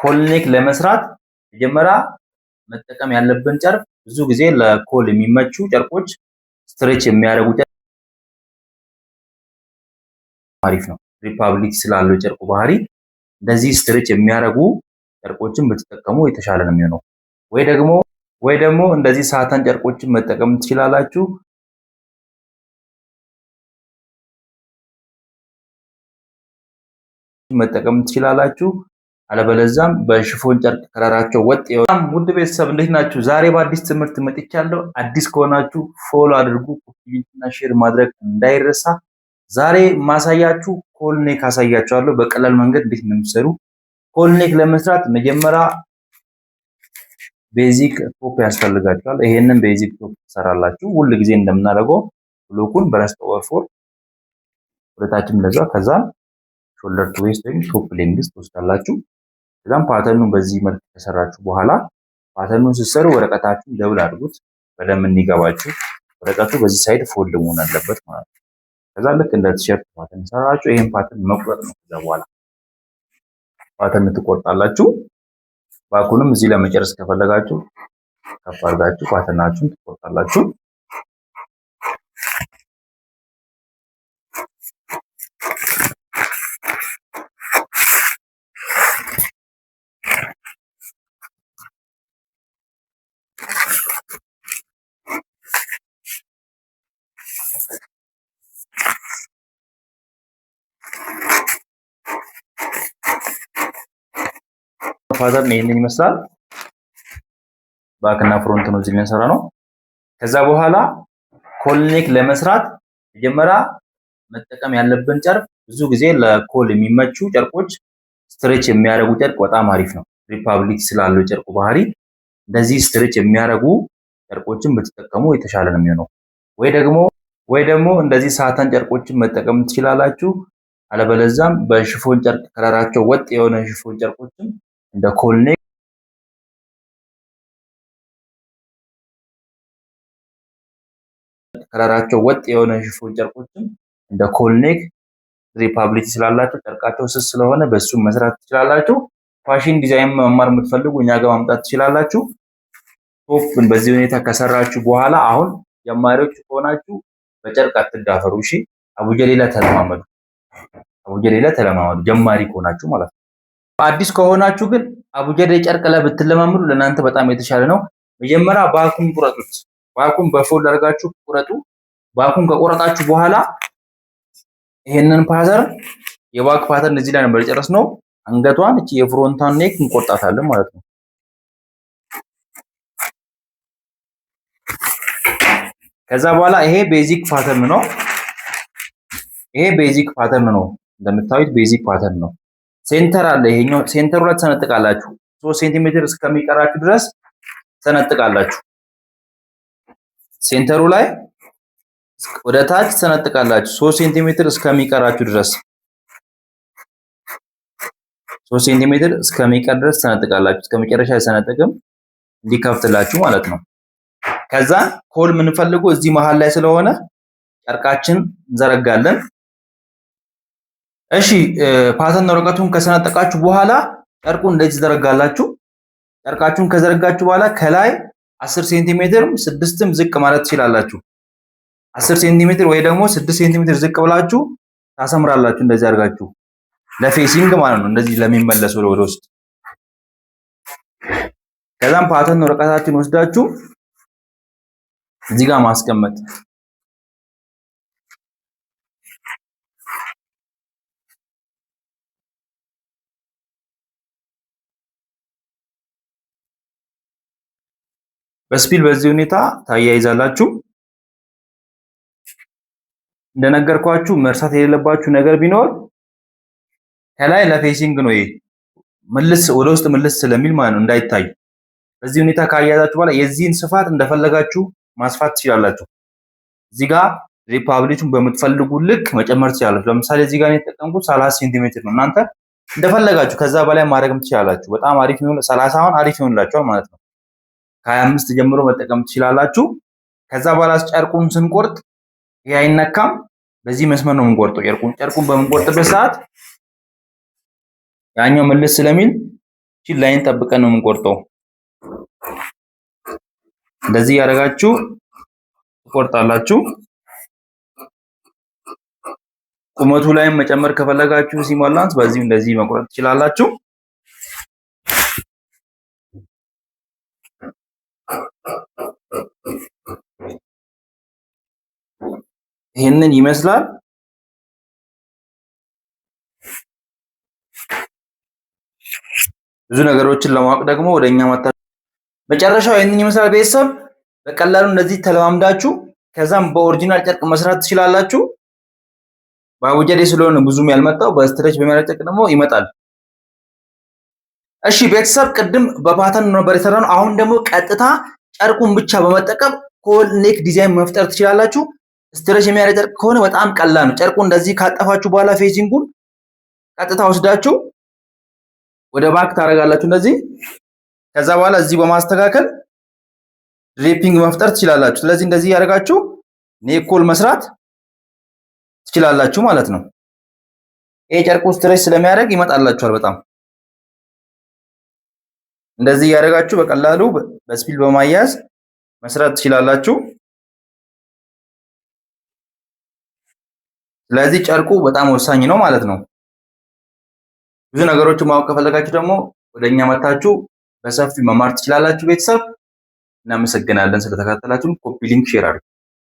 ኮልኔክ ለመስራት መጀመሪያ መጠቀም ያለብን ጨርቅ ብዙ ጊዜ ለኮል የሚመቹ ጨርቆች ስትሬች የሚያደርጉ ጨርቅ አሪፍ ነው። ሪፓብሊክ ስላለው ጨርቁ ባህሪ እንደዚህ ስትሬች የሚያደርጉ ጨርቆችን ብትጠቀሙ የተሻለ ነው የሚሆነው። ወይ ደግሞ እንደዚህ ሳተን ጨርቆችን መጠቀም ትችላላችሁ። አለበለዚያም በሽፎን ጨርቅ ከለራቸው ወጥ ይወጣም። ውድ ቤተሰብ እንዴት ናችሁ? ዛሬ በአዲስ ትምህርት መጥቻለሁ። አዲስ ከሆናችሁ ፎሎ አድርጉ፣ ኮፒና ሼር ማድረግ እንዳይረሳ። ዛሬ ማሳያችሁ ኮልኔክ አሳያችኋለሁ በቀላል መንገድ እንዴት እንደምትሰሩ። ኮልኔክ ለመስራት መጀመሪያ ቤዚክ ቶፕ ያስፈልጋችኋል። ይሄንን ቤዚክ ቶፕ ትሰራላችሁ። ሁሉ ጊዜ እንደምናደርገው ብሎኩን በረስት ኦቨር ፎር ወደታችን ለዛ ከዛ ሾልደር ቱ ዌስት ወይም ቶፕ ሌንግዝ ትወስዳላችሁ። ከዛም ፓተርኑን በዚህ መልክ ከሰራችሁ በኋላ ፓተርኑን ስትሰሩ ወረቀታችሁን ደብል አድርጉት በደንብ እንዲገባችሁ። ወረቀቱ በዚህ ሳይድ ፎልድ መሆን አለበት ማለት ነው። ከዛ ልክ እንደ ቲሸርት ፓተርን ሰራችሁ። ይሄን ፓተርን መቁረጥ ነው። ከዛ በኋላ ፓተርን ትቆርጣላችሁ። ባኩንም እዚህ ለመጨረስ ከፈለጋችሁ ከፍ አድርጋችሁ ፓተርናችሁን ትቆርጣላችሁ። ፓተርን ይሄንን ይመስላል። ባክና ፍሮንት ነው እዚህ ልንሰራ ነው። ከዛ በኋላ ኮልኔክ ለመስራት መጀመሪያ መጠቀም ያለብን ጨርቅ ብዙ ጊዜ ለኮል የሚመቹ ጨርቆች ስትሬች የሚያደርጉ ጨርቅ በጣም አሪፍ ነው። ሪፓብሊክ ስላለው ጨርቁ ባህሪ እንደዚህ ስትሬች የሚያደርጉ ጨርቆችን ብትጠቀሙ የተሻለ ነው የሚሆነው። ወይ ደግሞ እንደዚህ ሳተን ጨርቆችን መጠቀም ትችላላችሁ። አለበለዚያም በሽፎን ጨርቅ ከለራቸው ወጥ የሆነ ሽፎን ጨርቆችን እንደ ኮልኔክ ከለራቸው ወጥ የሆነ ሽፎን ጨርቆችን እንደ ኮልኔክ ሪፓብሊክ ስላላቸው ጨርቃቸው ስስ ስለሆነ በሱ መስራት ትችላላችሁ። ፋሽን ዲዛይን መማር የምትፈልጉ እኛ ጋር ማምጣት ትችላላችሁ። ቶፕን በዚህ ሁኔታ ከሰራችሁ በኋላ አሁን ጀማሪዎች ከሆናችሁ በጨርቅ አትዳፈሩ። እሺ፣ አቡጀዴ ላይ ተለማመዱ። ጀማሪ ከሆናችሁ ማለት ነው። አዲስ ከሆናችሁ ግን አቡጀዴ ጨርቅ ላይ ብትለማመዱ ለእናንተ በጣም የተሻለ ነው። መጀመሪያ ባኩን ቁረጡት። ባኩን በፎልድ አድርጋችሁ ቁረጡ። ባኩን ከቆረጣችሁ በኋላ ይሄንን ፓተርን የባክ ፓተርን እዚህ ላይ ነበር የጨረስነው። አንገቷን እቺ የፍሮንታን ኔክ እንቆርጣታለን ማለት ነው። ከዛ በኋላ ይሄ ቤዚክ ፓተርን ነው። እንደምታዩት ቤዚክ ፓተርን ነው። ሴንተር አለ። ይሄኛው ሴንተሩ ላይ ተሰነጥቃላችሁ። 3 ሴንቲሜትር እስከሚቀራችሁ ድረስ ተሰነጥቃላችሁ። ሴንተሩ ላይ ወደ ታች ተሰነጥቃላችሁ 3 ሴንቲሜትር እስከሚቀራችሁ ድረስ 3 ሴንቲሜትር እስከሚቀር ድረስ ተሰነጥቃላችሁ። እስከመጨረሻ አይሰነጥቅም እንዲከፍትላችሁ ማለት ነው። ከዛ ኮል የምንፈልገው እዚህ መሃል ላይ ስለሆነ ጨርቃችን እንዘረጋለን። እሺ፣ ፓተርን ወረቀቱን ከሰነጠቃችሁ በኋላ ጨርቁን እንደዚህ ዘረጋላችሁ። ጨርቃችሁን ከዘረጋችሁ በኋላ ከላይ 10 ሴንቲሜትር 6ም ዝቅ ማለት ትችላላችሁ። 10 ሴንቲሜትር ወይ ደግሞ 6 ሴንቲሜትር ዝቅ ብላችሁ ታሰምራላችሁ። እንደዚህ አድርጋችሁ ለፌሲንግ ማለት ነው። እንደዚህ ለሚመለስ ወደ ውስጥ። ከዛም ፓተርን ወረቀታችሁን ወስዳችሁ እዚህ ጋር ማስቀመጥ። በስፒል በዚህ ሁኔታ ታያይዛላችሁ። እንደነገርኳችሁ መርሳት የሌለባችሁ ነገር ቢኖር ከላይ ለፌሲንግ ነው። ይሄ መልስ ወደ ውስጥ መልስ ስለሚል ማለት ነው እንዳይታይ። በዚህ ሁኔታ ካያያዛችሁ በኋላ የዚህን ስፋት እንደፈለጋችሁ ማስፋት ትችላላችሁ። እዚህ ጋር ሪፓብሊኩን በምትፈልጉ ልክ መጨመር ትችላላችሁ። ለምሳሌ እዚህ ጋር የተጠቀምኩት 30 ሴንቲሜትር ነው። እናንተ እንደፈለጋችሁ ከዛ በላይ ማድረግም ትችላላችሁ። በጣም አሪፍ ነው። 30 አሁን አሪፍ ይሆንላችኋል ማለት ነው። ከ25 ጀምሮ መጠቀም ትችላላችሁ። ከዛ በኋላ ጨርቁን ስንቆርጥ ይሄ አይነካም። በዚህ መስመር ነው የምንቆርጠው። ጨርቁን በምንቆርጥበት ሰዓት ያኛው መልስ ስለሚል እቺ ላይን ጠብቀን ነው የምንቆርጠው። እንደዚህ ያደርጋችሁ ትቆርጣላችሁ። ቁመቱ ላይም መጨመር ከፈለጋችሁ ሲሞላንት በዚህ እንደዚህ መቁረጥ ትችላላችሁ። ይሄንን ይመስላል። ብዙ ነገሮችን ለማወቅ ደግሞ ወደኛ መጣ። መጨረሻው ይሄንን ይመስላል ቤተሰብ። በቀላሉ እንደዚህ ተለማምዳችሁ ከዛም በኦሪጂናል ጨርቅ መስራት ትችላላችሁ። በአቡጀዴ ስለሆነ ብዙም ያልመጣው በስትሬች በሚያደርግ ጨርቅ ደግሞ ይመጣል። እሺ ቤተሰብ ቅድም በፓተርን ነበር የሰራነው። አሁን ደግሞ ቀጥታ ጨርቁን ብቻ በመጠቀም ኮል ኔክ ዲዛይን መፍጠር ትችላላችሁ። ስትሬች የሚያደርግ ጨርቅ ከሆነ በጣም ቀላል ነው። ጨርቁን እንደዚህ ካጠፋችሁ በኋላ ፌዚንጉን ቀጥታ ወስዳችሁ ወደ ባክ ታረጋላችሁ እንደዚህ። ከዛ በኋላ እዚህ በማስተካከል ድሬፒንግ መፍጠር ትችላላችሁ። ስለዚህ እንደዚህ ያደርጋችሁ ኔክ ኮል መስራት ትችላላችሁ ማለት ነው። ይሄ ጨርቁ ስትሬች ስለሚያደርግ ይመጣላችኋል በጣም። እንደዚህ ያደርጋችሁ በቀላሉ በስፒል በማያያዝ መስራት ትችላላችሁ። ስለዚህ ጨርቁ በጣም ወሳኝ ነው ማለት ነው። ብዙ ነገሮችን ማወቅ ከፈለጋችሁ ደግሞ ወደኛ መታችሁ በሰፊ መማር ትችላላችሁ። ቤተሰብ እናመሰግናለን ስለተከታተላችሁ። ኮፒ ሊንክ ሼር አድርጉ።